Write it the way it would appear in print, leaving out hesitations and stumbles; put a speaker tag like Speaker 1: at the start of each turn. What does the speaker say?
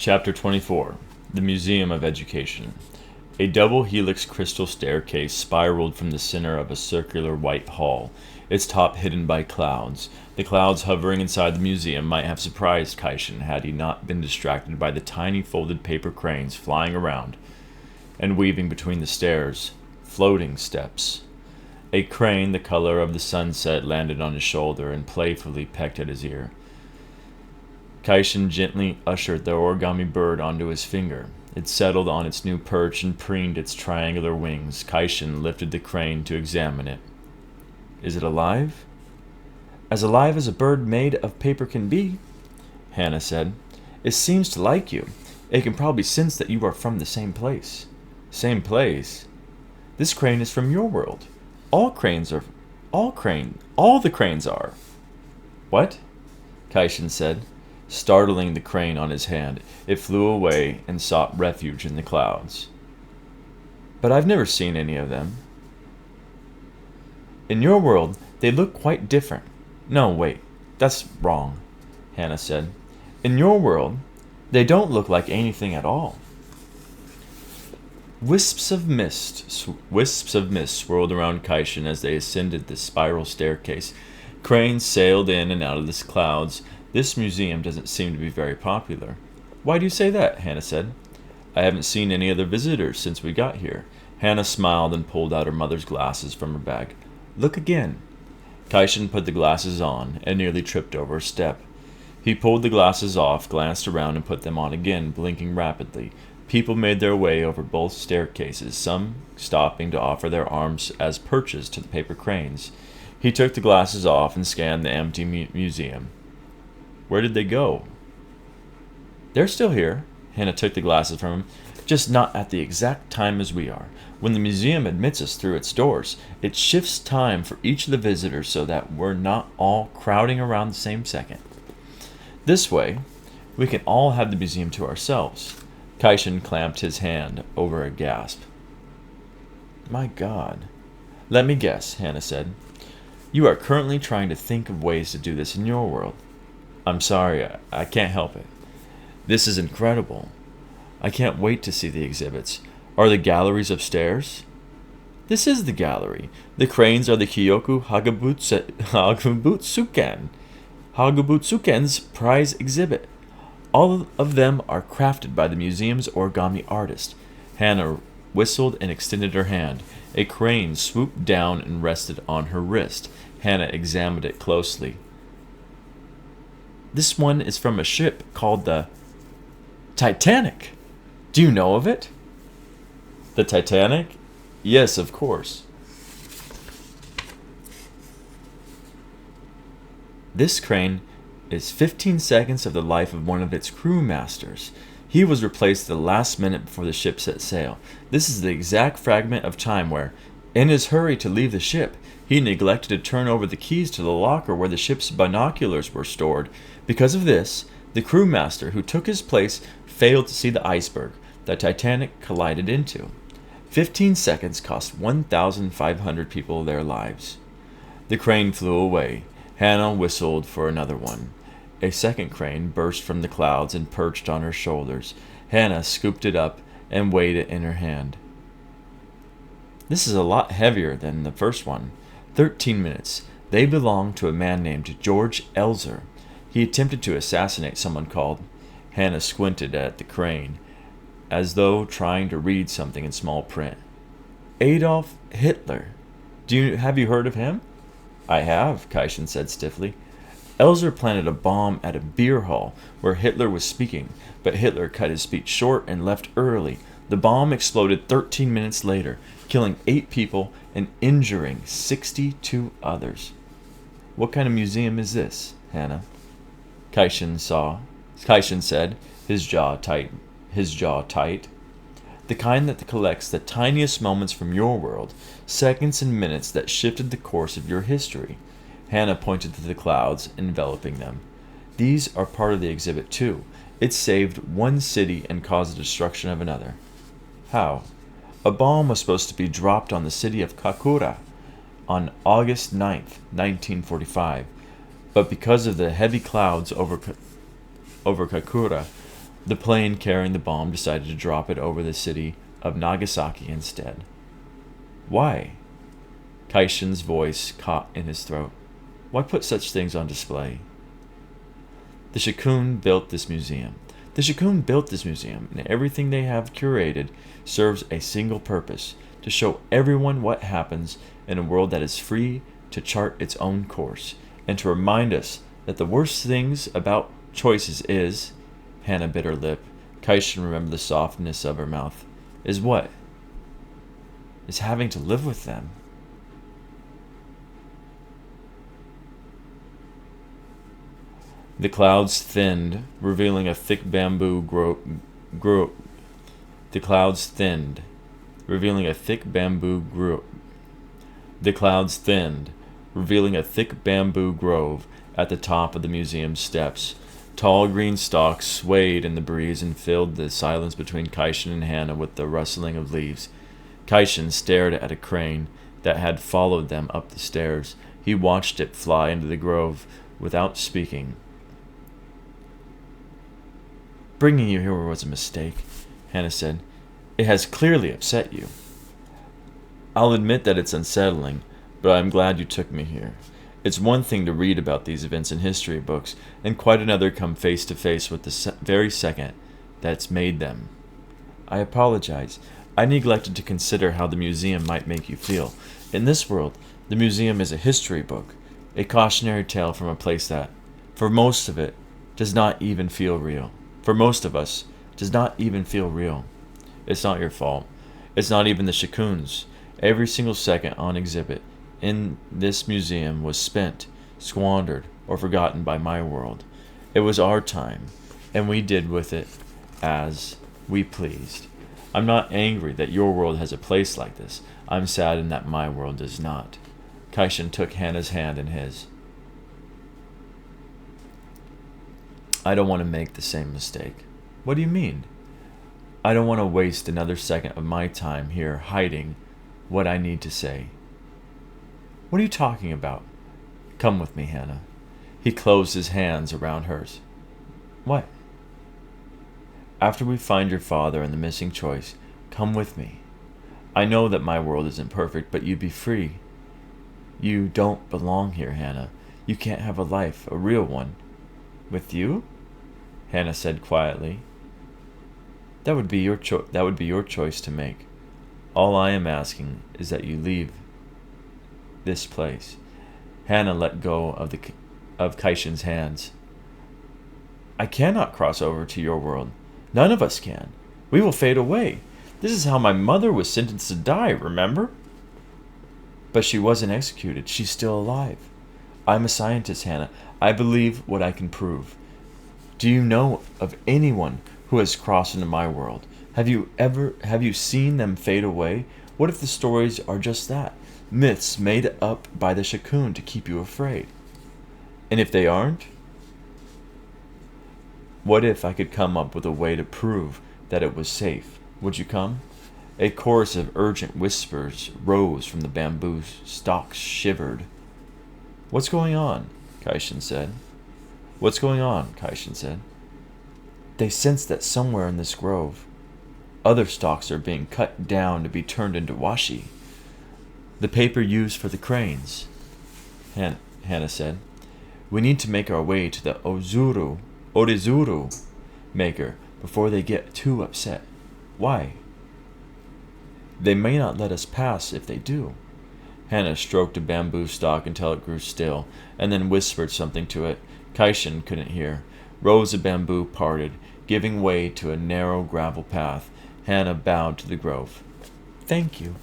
Speaker 1: Chapter 24 The Museum of Education. A double helix crystal staircase spiraled from the center of a circular white hall, its top hidden by clouds. The clouds hovering inside the museum might have surprised Kaishin had he not been distracted by the tiny folded paper cranes flying around and weaving between the stairs. Floating steps. A crane the color of the sunset landed on his shoulder and playfully pecked at his ear. Kaishin gently ushered the origami bird onto his finger. It settled on its new perch and preened its triangular wings. Kaishin lifted the crane to examine it. Is it alive? As alive as a bird made of paper can be, Hannah said. It seems to like you. It can probably sense that you are from the same place. Same place? This crane is from your world. All the cranes are. What? Kaishin said, startling the crane on his hand. It flew away and sought refuge in the clouds. But I've never seen any of them. In your world, they look quite different. No, wait, that's wrong, Hannah said. In your world, they don't look like anything at all. Wisps of mist swirled around Kaishin as they ascended the spiral staircase. Cranes sailed in and out of the clouds. This museum doesn't seem to be very popular. Why do you say that? Hannah said. I haven't seen any other visitors since we got here. Hannah smiled and pulled out her mother's glasses from her bag. Look again. Kaishin put the glasses on and nearly tripped over a step. He pulled the glasses off, glanced around, and put them on again, blinking rapidly. People made their way over both staircases, some stopping to offer their arms as perches to the paper cranes. He took the glasses off and scanned the empty museum. Where did they go? They're still here. Hannah took the glasses from him. Just not at the exact time as we are. When the museum admits us through its doors, it shifts time for each of the visitors so that we're not all crowding around the same second. This way, we can all have the museum to ourselves. Kaishin clamped his hand over a gasp. My God. Let me guess, Hannah said. You are currently trying to think of ways to do this in your world. I'm sorry, I can't help it. This is incredible. I can't wait to see the exhibits. Are the galleries upstairs? This is the gallery. The cranes are the Kyoku Hagabutsuken's prize exhibit. All of them are crafted by the museum's origami artist. Hannah whistled and extended her hand. A crane swooped down and rested on her wrist. Hannah examined it closely. This one is from a ship called the Titanic. Do you know of it? The Titanic? Yes, of course. This crane is 15 seconds of the life of one of its crewmasters. He was replaced at the last minute before the ship set sail. This is the exact fragment of time where, in his hurry to leave the ship, he neglected to turn over the keys to the locker where the ship's binoculars were stored. Because of this, the crewmaster who took his place failed to see the iceberg the Titanic collided into. 15 seconds cost 1,500 people their lives. The crane flew away. Hannah whistled for another one. A second crane burst from the clouds and perched on her shoulders. Hannah scooped it up and weighed it in her hand. This is a lot heavier than the first one. 13 minutes. They belong to a man named George Elzer. He attempted to assassinate someone called... Hannah squinted at the crane, as though trying to read something in small print. Adolf Hitler. Have you heard of him? I have, Kaishin said stiffly. Elzer planted a bomb at a beer hall where Hitler was speaking, but Hitler cut his speech short and left early. The bomb exploded 13 minutes later, killing 8 people and injuring 62 others. What kind of museum is this, Hannah? Kaishin said, his jaw tight. The kind that collects the tiniest moments from your world, seconds and minutes that shifted the course of your history. Hannah pointed to the clouds enveloping them. These are part of the exhibit too. It saved one city and caused the destruction of another. How? A bomb was supposed to be dropped on the city of Kakura on August 9th, 1945, but because of the heavy clouds over Kakura, The plane carrying the bomb decided to drop it over the city of Nagasaki instead. Why? Kaishin's voice caught in his throat. Why put such things on display? The Shikun built this museum. And everything they have curated serves a single purpose: to show everyone what happens in a world that is free to chart its own course, and to remind us that the worst things about choices is, Hannah bit her lip. Kaishin remembered the softness of her mouth. Is what? Is having to live with them. The clouds thinned, revealing a thick bamboo grove. The clouds thinned, revealing a thick bamboo grove. The clouds thinned, revealing a thick bamboo grove at the top of the museum steps. Tall green stalks swayed in the breeze and filled the silence between Kaishin and Hannah with the rustling of leaves. Kaishin stared at a crane that had followed them up the stairs. He watched it fly into the grove without speaking. Bringing you here was a mistake, Hannah said. It has clearly upset you. I'll admit that it's unsettling, but I'm glad you took me here. It's one thing to read about these events in history books, and quite another come face to face with the very second that's made them. I apologize. I neglected to consider how the museum might make you feel. In this world, the museum is a history book, a cautionary tale from a place that, for most of it, does not even feel real. For most of us, does not even feel real. It's not your fault. It's not even the Shikun's. Every single second on exhibit in this museum was spent, squandered, or forgotten by my world. It was our time, and we did with it as we pleased. I'm not angry that your world has a place like this. I'm saddened that my world does not. Kaishin took Hannah's hand in his. I don't want to make the same mistake. What do you mean? I don't want to waste another second of my time here hiding what I need to say. What are you talking about? Come with me, Hannah. He closed his hands around hers. What? After we find your father and the missing choice, come with me. I know that my world isn't perfect, but you'd be free. You don't belong here, Hannah. You can't have a life, a real one. With you? Hannah said quietly. That would be your choice to make. All I am asking is that you leave this place. Hannah let go of Kaishin's hands. I cannot cross over to your world. None of us can. We will fade away. This is how my mother was sentenced to die, remember? But she wasn't executed. She's still alive. I'm a scientist, Hannah. I believe what I can prove. Do you know of anyone who has crossed into my world? Have you seen them fade away? What if the stories are just that? Myths made up by the Shikun to keep you afraid. And if they aren't? What if I could come up with a way to prove that it was safe? Would you come? A chorus of urgent whispers rose from the bamboo stalks shivered. What's going on? Kaishin said. What's going on? Kaishin said. They sense that somewhere in this grove, other stalks are being cut down to be turned into washi. The paper used for the cranes, Hannah said. We need to make our way to the Orizuru maker before they get too upset. Why? They may not let us pass if they do. Hannah stroked a bamboo stalk until it grew still, and then whispered something to it. Kaishin couldn't hear. Rows of bamboo parted, giving way to a narrow gravel path. Hannah bowed to the grove. Thank you.